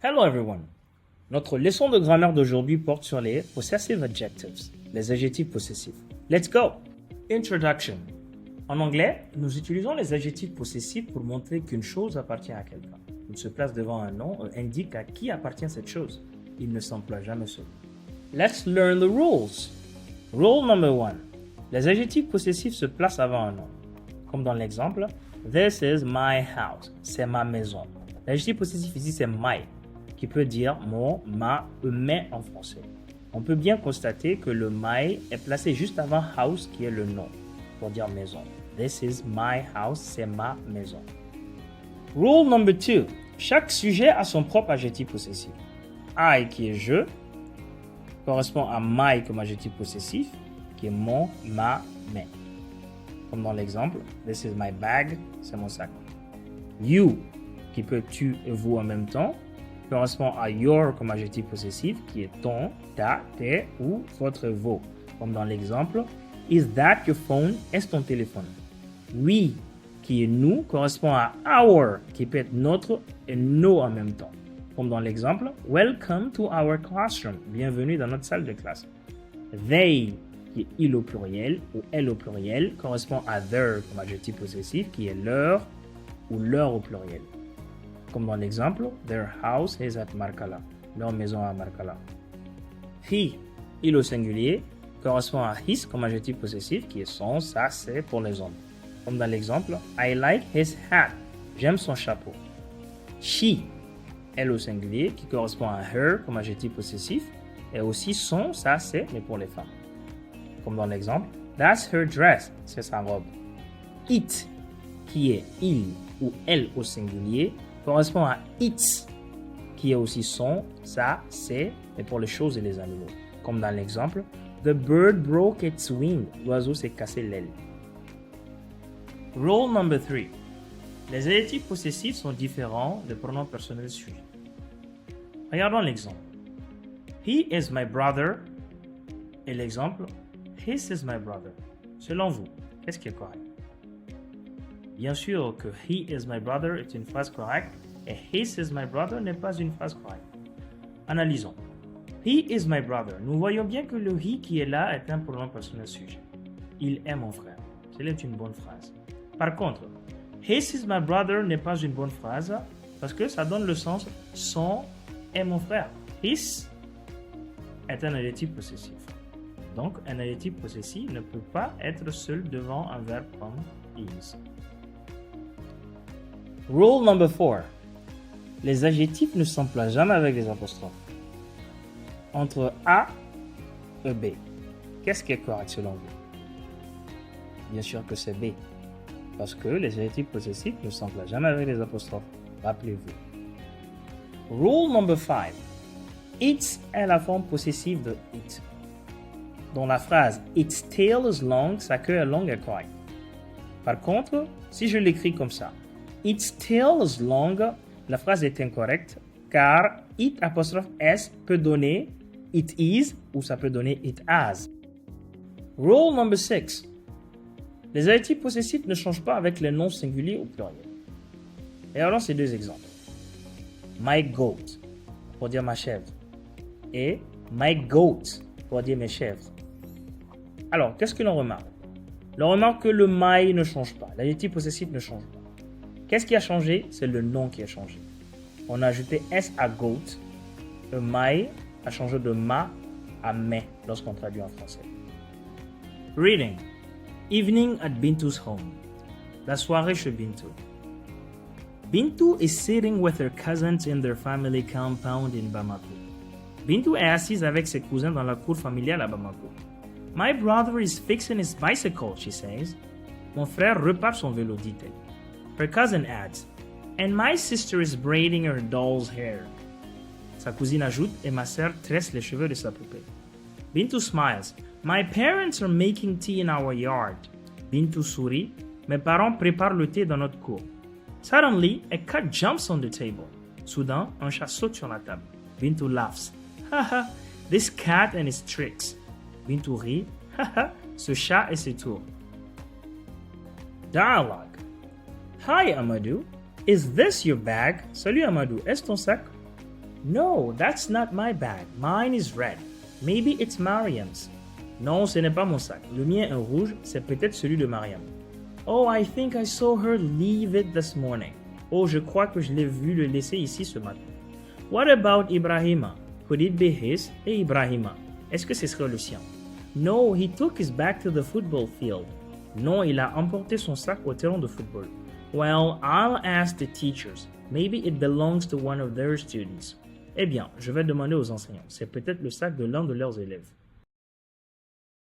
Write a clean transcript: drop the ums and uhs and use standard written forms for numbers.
Hello everyone. Notre leçon de grammaire d'aujourd'hui porte sur les possessive adjectives, les adjectifs possessifs. Let's go! Introduction. En anglais, nous utilisons les adjectifs possessifs pour montrer qu'une chose appartient à quelqu'un. Il se place devant un nom et indique à qui appartient cette chose. Il ne s'emploie jamais seul. Let's learn the rules. Rule number 1. Les adjectifs possessifs se placent avant un nom. Comme dans l'exemple, This is my house. C'est ma maison. L'adjectif possessif ici, c'est my, qui peut dire mon, ma, mais en français. On peut bien constater que le my est placé juste avant house, qui est le nom, pour dire maison. This is my house, c'est ma maison. Rule number 2. Chaque sujet a son propre adjectif possessif. I, qui est je, correspond à my comme adjectif possessif, qui est mon, ma, mes. Comme dans l'exemple, this is my bag, c'est mon sac. You, qui peut tu et vous en même temps, correspond à your comme adjectif possessif, qui est ton, ta, tes ou votre, vos. Comme dans l'exemple, is that your phone? Est-ce ton téléphone? We, qui est nous, correspond à our, qui peut être notre et nos en même temps. Comme dans l'exemple, welcome to our classroom. Bienvenue dans notre salle de classe. They, qui est il au pluriel ou elle au pluriel, correspond à their comme adjectif possessif, qui est leur ou leur au pluriel. Comme dans l'exemple, their house is at Marcala. Leur maison à Marcala. He, il au singulier, correspond à his comme adjectif possessif, qui est son, ça, c'est pour les hommes. Comme dans l'exemple, I like his hat. J'aime son chapeau. She, elle au singulier, qui correspond à her comme adjectif possessif, et aussi son, ça, c'est, mais pour les femmes. Comme dans l'exemple, that's her dress. C'est sa robe. It, qui est il ou elle au singulier, correspond à its, qui est aussi son, ça, c'est, mais pour les choses et les animaux. Comme dans l'exemple, the bird broke its wing. L'oiseau s'est cassé l'aile. Rule number 3. Les adjectifs possessifs sont différents des pronoms personnels sujets. Regardons l'exemple. He is my brother. Et l'exemple, his is my brother. Selon vous, qu'est-ce qui est correct? Bien sûr que he is my brother est une phrase correcte et his is my brother n'est pas une phrase correcte. Analysons. He is my brother. Nous voyons bien que le he qui est là est un pronom personnel sujet. Il est mon frère. C'est une bonne phrase. Par contre, his is my brother n'est pas une bonne phrase parce que ça donne le sens son est mon frère. His est un adjectif possessif. Donc, un adjectif possessif ne peut pas être seul devant un verbe comme is. Rule number 4. Les adjectifs ne s'emploient jamais avec des apostrophes. Entre A et B, qu'est-ce qui est correct selon vous? Bien sûr que c'est B. Parce que les adjectifs possessifs ne s'emploient jamais avec des apostrophes. Rappelez-vous. Rule number 5. Its est la forme possessive de it. Dans la phrase Its tail is long, sa queue est longue est correcte. Par contre, si je l'écris comme ça, Its tail is long, la phrase est incorrecte car it apostrophe s peut donner it is ou ça peut donner it has. Rule number 6. Les adjectifs possessifs ne changent pas avec les noms singuliers ou pluriels. Et alors ces deux exemples. My goat pour dire ma chèvre et my goat pour dire mes chèvres. Alors, qu'est-ce que l'on remarque? L'on remarque que le my ne change pas, l'adjectif possessif ne change pas. Qu'est-ce qui a changé? C'est le nom qui a changé. On a ajouté s à goat. Le my a changé de ma à mes lorsqu'on traduit en français. Reading. Evening at Bintu's home. La soirée chez Bintu. Bintu is sitting with her cousins in their family compound in Bamako. Bintu est assise avec ses cousins dans la cour familiale à Bamako. My brother is fixing his bicycle, she says. Mon frère repare son vélo, dit-elle. Her cousin adds, and my sister is braiding her doll's hair. Sa cousine ajoute, et ma sœur tresse les cheveux de sa poupée. Bintu smiles. My parents are making tea in our yard. Bintu sourit. Mes parents préparent le thé dans notre cour. Suddenly, a cat jumps on the table. Soudain, un chat saute sur la table. Bintu laughs. Haha, this cat and its tricks. Bintu rit. Haha, ce chat et ses tours. Dialogue. Hi Amadou, is this your bag? Salut Amadou, est-ce ton sac? No, that's not my bag. Mine is red. Maybe it's Mariam's. Non, ce n'est pas mon sac. Le mien est rouge, c'est peut-être celui de Mariam. Oh, I think I saw her leave it this morning. Oh, je crois que je l'ai vu le laisser ici ce matin. What about Ibrahima? Could it be his? Et Ibrahima, est-ce que ce serait le sien? No, he took his bag to the football field. Non, il a emporté son sac au terrain de football. Well, I'll ask the teachers. Maybe it belongs to one of their students. Eh bien, je vais demander aux enseignants. C'est peut-être le sac de l'un de leurs élèves.